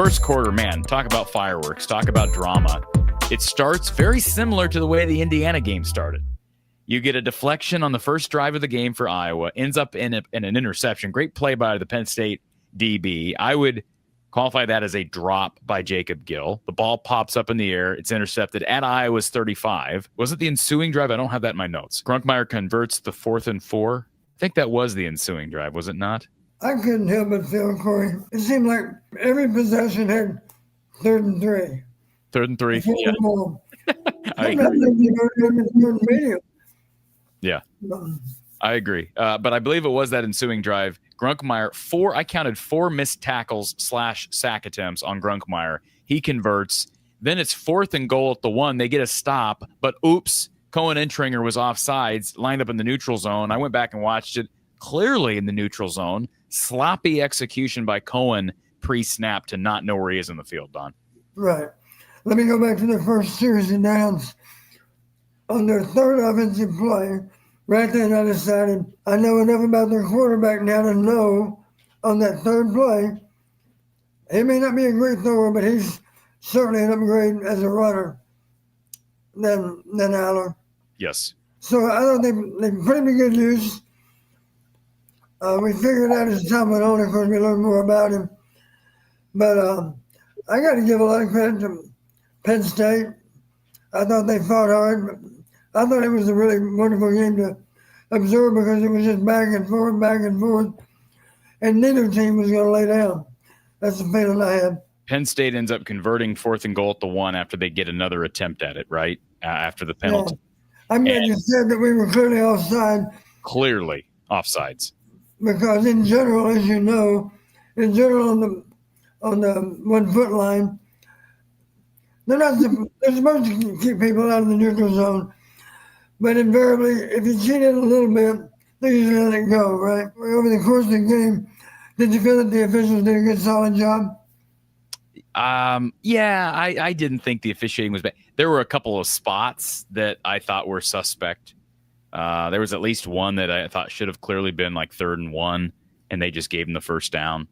First quarter, man, talk about fireworks, talk about drama. It starts very similar to the way the Indiana game started. You get a deflection on the first drive of the game for Iowa, ends up in an interception. Great play by the Penn State DB. I would qualify that as a drop by Jacob Gill. The ball pops up in the air. It's intercepted at Iowa's 35. Was it the ensuing drive? I don't have that in my notes. Gronkmeyer converts the 4th and 4. I think that was the ensuing drive, was it not? I couldn't help but feel, Corey. It seemed like every possession had 3rd and 3. 3rd and 3. Yeah. I agree. Yeah, I agree. But I believe it was that ensuing drive. Gronkmeyer, I counted 4 missed tackles / sack attempts on Gronkmeyer. He converts. Then it's 4th and goal at the 1. They get a stop, but oops, Cohen Entringer was offsides, lined up in the neutral zone. I went back and watched it. Clearly in the neutral zone. Sloppy execution by Cohen pre-snap to not know where he is in the field, Don. Right. Let me go back to the first series of downs. On their 3rd offensive play, right then I decided I know enough about their quarterback now to know on that 3rd play, he may not be a great thrower, but he's certainly an upgrade as a runner than Aller. Yes. So I thought they put him to good use. We figured out as time went on, of course, we learned more about him. But I got to give a lot of credit to Penn State. I thought they fought hard. But I thought it was a really wonderful game to observe because it was just back and forth, and neither team was going to lay down. That's the feeling I had. Penn State ends up converting 4th and goal at the 1 after they get another attempt at it, right? After the penalty. Yeah. I'm glad you said that we were clearly offside. Clearly offsides. Because in general, as you know, on the 1 foot line, they're supposed to keep people out of the neutral zone. But invariably, if you cheat it a little bit, they usually let it go, right? Over the course of the game, did you feel that the officials did a good, solid job? Yeah, I didn't think the officiating was bad. There were a couple of spots that I thought were suspect. There was at least one that I thought should have clearly been like 3rd and 1, and they just gave him the first down.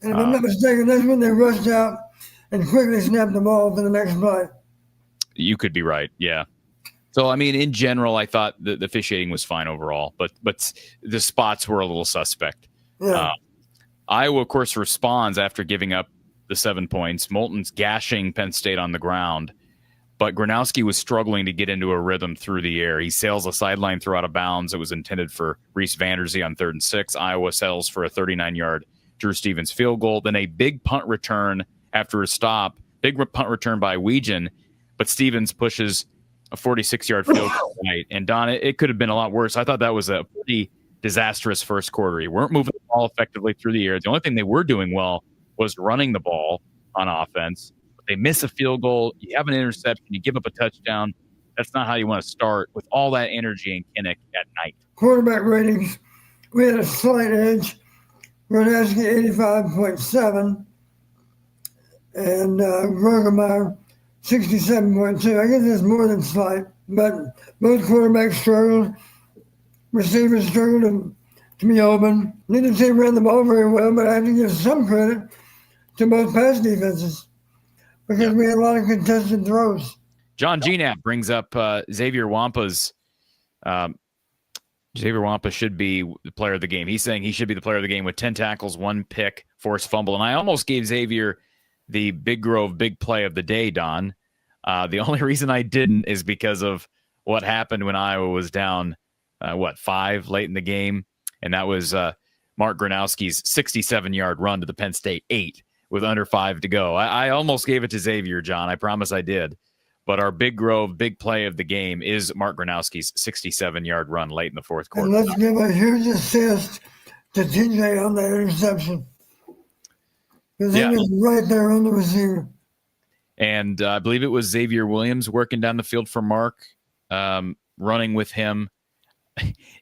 And if I'm not mistaken, that's when they rushed out and quickly snapped the ball to the next play. You could be right, yeah. So, I mean, in general, I thought the officiating was fine overall, but the spots were a little suspect. Yeah. Iowa, of course, responds after giving up the 7 points. Moulton's gashing Penn State on the ground, but Gronowski was struggling to get into a rhythm through the air. He sails a sideline throw out of bounds. It was intended for Reese Vanderzee on 3rd and 6. Iowa settles for a 39-yard Drew Stevens field goal. Then a big punt return after a stop. Big punt return by Weegan, but Stevens pushes a 46-yard field goal tonight. And Don, it could have been a lot worse. I thought that was a pretty disastrous first quarter. You weren't moving the ball effectively through the air. The only thing they were doing well was running the ball on offense. But they miss a field goal. You have an interception. You give up a touchdown. That's not how you want to start with all that energy in Kinnick at night. Quarterback ratings, we had a slight edge. Gronowski 85.7 and Gronkmeyer 67.2. I guess that's more than slight, but both quarterbacks struggled. Receivers struggled to be open. Neither team ran the ball very well, but I have to give some credit to both pass defenses because we had a lot of contested throws. John Gnap brings up Xavier Wampa's. Xavier Wampa should be the player of the game. He's saying he should be the player of the game with 10 tackles, 1 pick, forced fumble. And I almost gave Xavier the Big Grove big play of the day, Don. The only reason I didn't is because of what happened when Iowa was down, 5 late in the game. And that was Mark Gronowski's 67-yard run to the Penn State 8 with under 5 to go. I almost gave it to Xavier, John. I promise I did. But our Big Grove big play of the game is Mark Gronowski's 67-yard run late in the fourth quarter. And let's give a huge assist to TJ on that interception. Because he was right there on the receiver. And I believe it was Xavier Williams working down the field for Mark, running with him.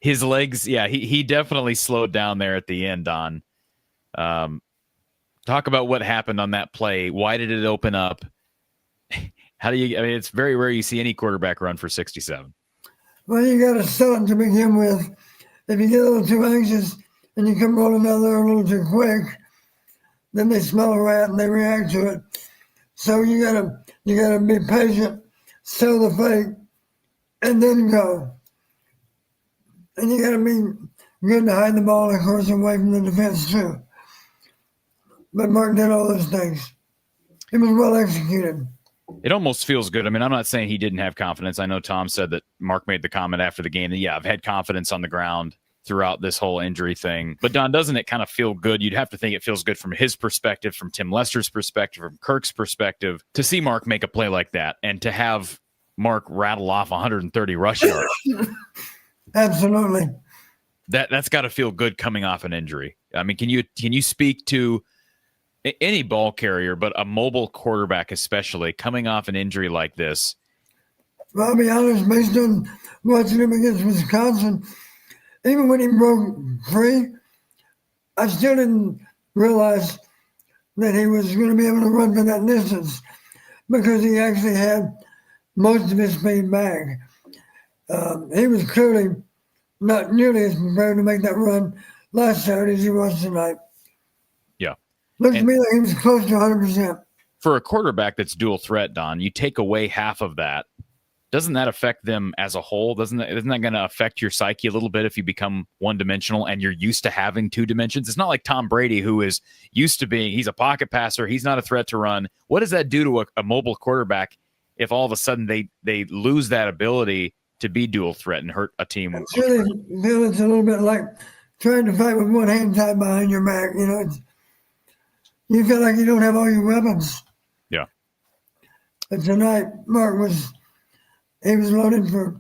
His legs, he definitely slowed down there at the end, Don. Talk about what happened on that play. Why did it open up? It's very rare you see any quarterback run for 67. Well, you got to sell it to begin with. If you get a little too anxious and you come rolling down there a little too quick, then they smell a rat and they react to it. So you gotta be patient, sell the fake, and then go. And you gotta be good to hide the ball, of course, away from the defense too. But Mark did all those things. It was well executed. It almost feels good. I mean, I'm not saying he didn't have confidence. I know Tom said that Mark made the comment after the game that, yeah, I've had confidence on the ground throughout this whole injury thing. But, Don, doesn't it kind of feel good? You'd have to think it feels good from his perspective, from Tim Lester's perspective, from Kirk's perspective, to see Mark make a play like that and to have Mark rattle off 130 rush yards. Absolutely. That's got to feel good coming off an injury. I mean, can you speak to any ball carrier, but a mobile quarterback especially, coming off an injury like this? Well, I'll be honest, based on watching him against Wisconsin, even when he broke free, I still didn't realize that he was going to be able to run for that distance because he actually had most of his speed back. He was clearly not nearly as prepared to make that run last Saturday as he was tonight. Yeah. Looks to me like he was close to 100%. For a quarterback that's dual threat, Don, you take away half of that. Doesn't that affect them as a whole? Isn't that going to affect your psyche a little bit if you become one-dimensional and you're used to having two dimensions? It's not like Tom Brady, who is used to being, he's a pocket passer, he's not a threat to run. What does that do to a mobile quarterback if all of a sudden they lose that ability to be dual threat and hurt a team? It's a little bit like trying to fight with one hand tied behind your back. You know, you feel like you don't have all your weapons. Yeah. But tonight, Mark was loaded for.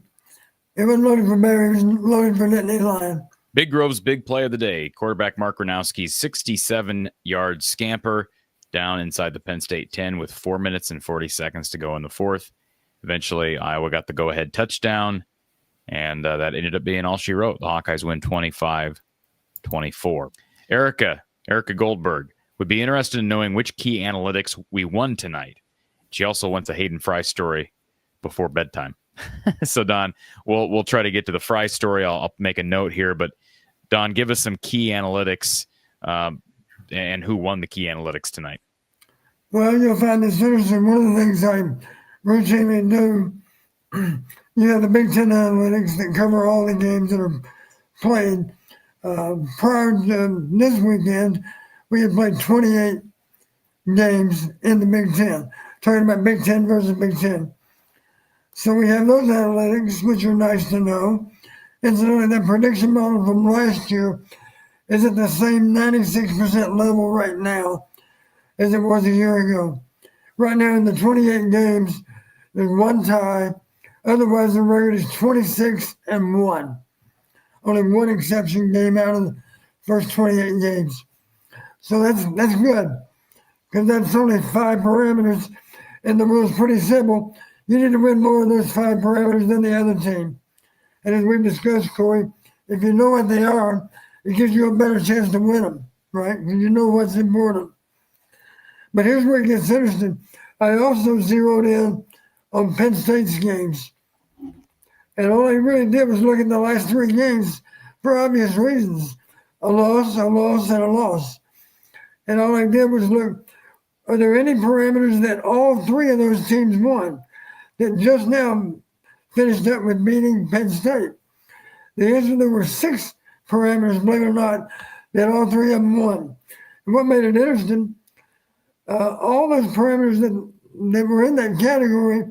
He wasn't loaded for Barry. He was loaded for Nittany Lion. Big Grove's big play of the day. Quarterback Mark Gronowski's 67-yard scamper down inside the Penn State 10 with 4 minutes and 40 seconds to go in the fourth. Eventually, Iowa got the go-ahead touchdown, and that ended up being all she wrote. The Hawkeyes win 25-24. Erica Goldberg would be interested in knowing which key analytics we won tonight. She also wants a Hayden Fry story before bedtime. So, Don, we'll try to get to the Fry story. I'll make a note here, but Don, give us some key analytics and who won the key analytics tonight. Well, you'll find this interesting. One of the things I routinely do, you have the Big Ten analytics that cover all the games that are played. Prior to this weekend, we had played 28 games in the Big Ten, talking about Big Ten versus Big Ten. So we have those analytics, which are nice to know. Incidentally, that prediction model from last year is at the same 96% level right now as it was a year ago. Right now in the 28 games, there's one tie. Otherwise, the record is 26-1. Only one exception game out of the first 28 games. So that's good, because that's only 5 parameters, and the rule's pretty simple. You need to win more of those 5 parameters than the other team. And as we've discussed, Corey, if you know what they are, it gives you a better chance to win them, right? Because you know what's important. But here's where it gets interesting. I also zeroed in on Penn State's games. And all I really did was look at the last 3 games for obvious reasons. A loss, and a loss. And all I did was look, are there any parameters that all 3 of those teams won that just now finished up with beating Penn State? The answer, there were 6 parameters, believe it or not, that all 3 of them won. And what made it interesting, all those parameters that were in that category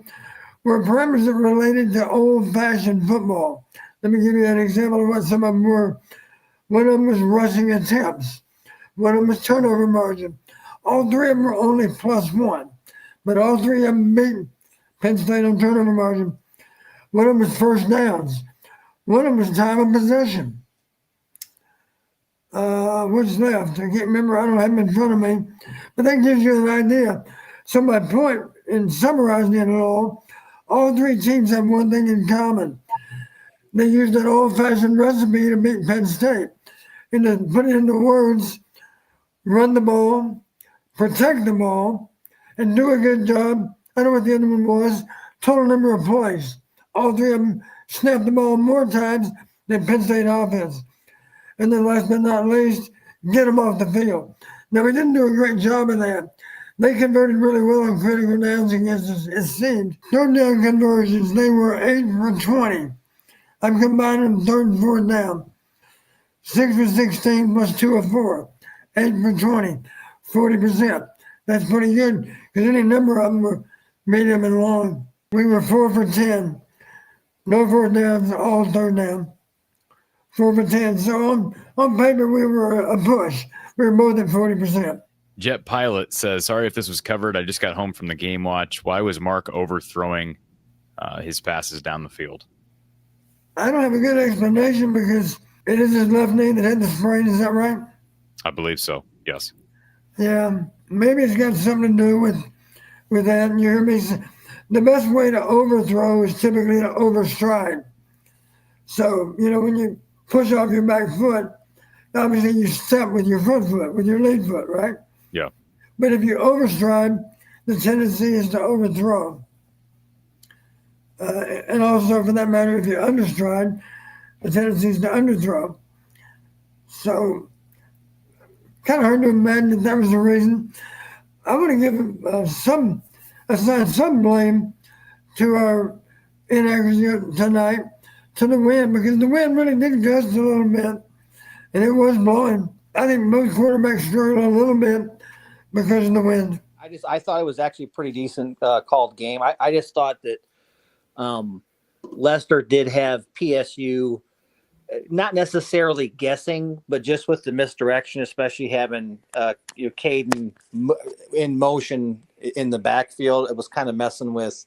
were parameters that related to old-fashioned football. Let me give you an example of what some of them were. One of them was rushing attempts. One of them was turnover margin. All 3 of them were only +1, but all 3 of them beat Penn State on turnover margin. One of them was first downs. One of them was time of possession. What's left? I can't remember. I don't have them in front of me. But that gives you an idea. So my point in summarizing it all 3 teams have one thing in common. They used an old-fashioned recipe to beat Penn State. And to put it into words, run the ball, protect the ball, and do a good job. I don't know what the other one was. Total number of plays. All 3 of them snapped the ball more times than Penn State offense. And then last but not least, get them off the field. Now, we didn't do a great job of that. They converted really well on critical downs against us, it seemed. Third down conversions, they were 8 for 20. I'm combining them third and fourth down. 6 for 16 plus 2 or 4. 8 for 20, 40%. That's pretty good because any number of them were medium and long. We were 4 for 10. No fourth downs, all third down. 4 for 10. So on paper, we were a push. We were more than 40%. Jet Pilot says, sorry if this was covered. I just got home from the game watch. Why was Mark overthrowing his passes down the field? I don't have a good explanation because it is his left knee that had the sprain. Is that right? I believe so, yes. Yeah, maybe it's got something to do with that. You hear me say, the best way to overthrow is typically to overstride. So, when you push off your back foot, obviously you step with your front foot, with your lead foot, right? Yeah. But if you overstride, the tendency is to overthrow. And also, for that matter, if you understride, the tendency is to underthrow. So, kind of hard to imagine that was the reason. I want to give assign some blame to our inaccuracy tonight, to the wind, because the wind really did adjust a little bit, and it was blowing. I think most quarterbacks struggled a little bit because of the wind. I thought it was actually a pretty decent called game. I just thought that Leicester did have PSU not necessarily guessing, but just with the misdirection, especially having Caden in motion in the backfield, it was kind of messing with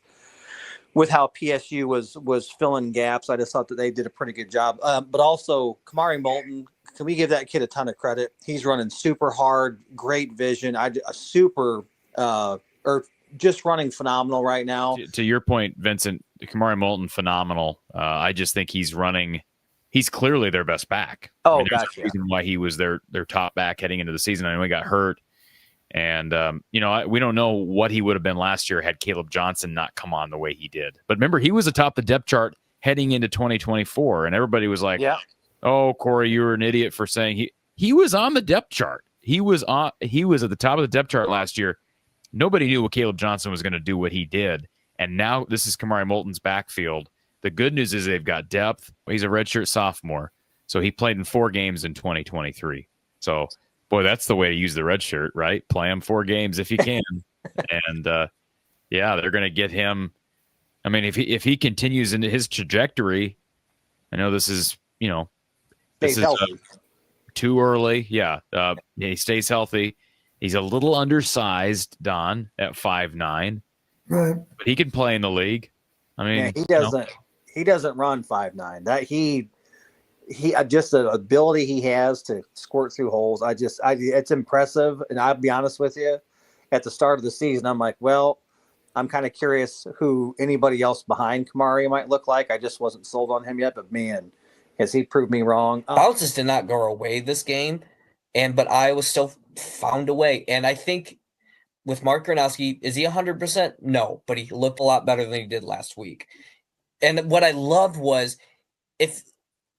how PSU was filling gaps. I just thought that they did a pretty good job. But also Kamari Moulton, can we give that kid a ton of credit? He's running super hard, great vision. Just running phenomenal right now. To your point, Vincent, Kamari Moulton, phenomenal. I just think he's clearly their best back. Oh, there's gotcha. a reason why he was their top back heading into the season. I know he got hurt. And, we don't know what he would have been last year had Caleb Johnson not come on the way he did. But remember, he was atop the depth chart heading into 2024. And everybody was like, yeah. Oh, Corey, you were an idiot for saying he was on the depth chart. He was at the top of the depth chart last year. Nobody knew what Caleb Johnson was going to do what he did. And now this is Kamari Moulton's backfield. The good news is they've got depth. He's a redshirt sophomore. So he played in 4 games in 2023. So, boy, that's the way to use the red shirt, right? Play him 4 games if you can. And, they're going to get him. I mean, if he continues into his trajectory, I know this is, this is too early. Yeah. He stays healthy. He's a little undersized, Don, at 5'9". Right. But he can play in the league. I mean, he doesn't run 5'9". That he just the ability he has to squirt through holes. It's impressive. And I'll be honest with you, at the start of the season, I'm like, well, I'm kind of curious who anybody else behind Kamari might look like. I just wasn't sold on him yet, but man, has he proved me wrong. Bounces did not go away this game, but Iowa still found a way. And I think with Mark Gronowski, is he 100%? No, but he looked a lot better than he did last week. And what I loved was I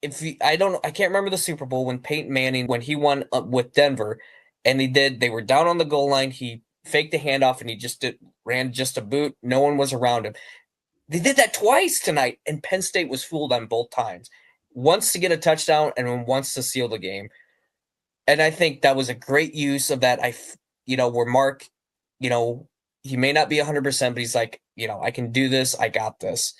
can't remember the Super Bowl when Peyton Manning, when he won with Denver, and they were down on the goal line. He faked the handoff and he ran just a boot. No one was around him. They did that twice tonight, and Penn State was fooled on both times. Once to get a touchdown and once to seal the game. And I think that was a great use of that. Where Mark, he may not be 100%, but he's like, I can do this. I got this.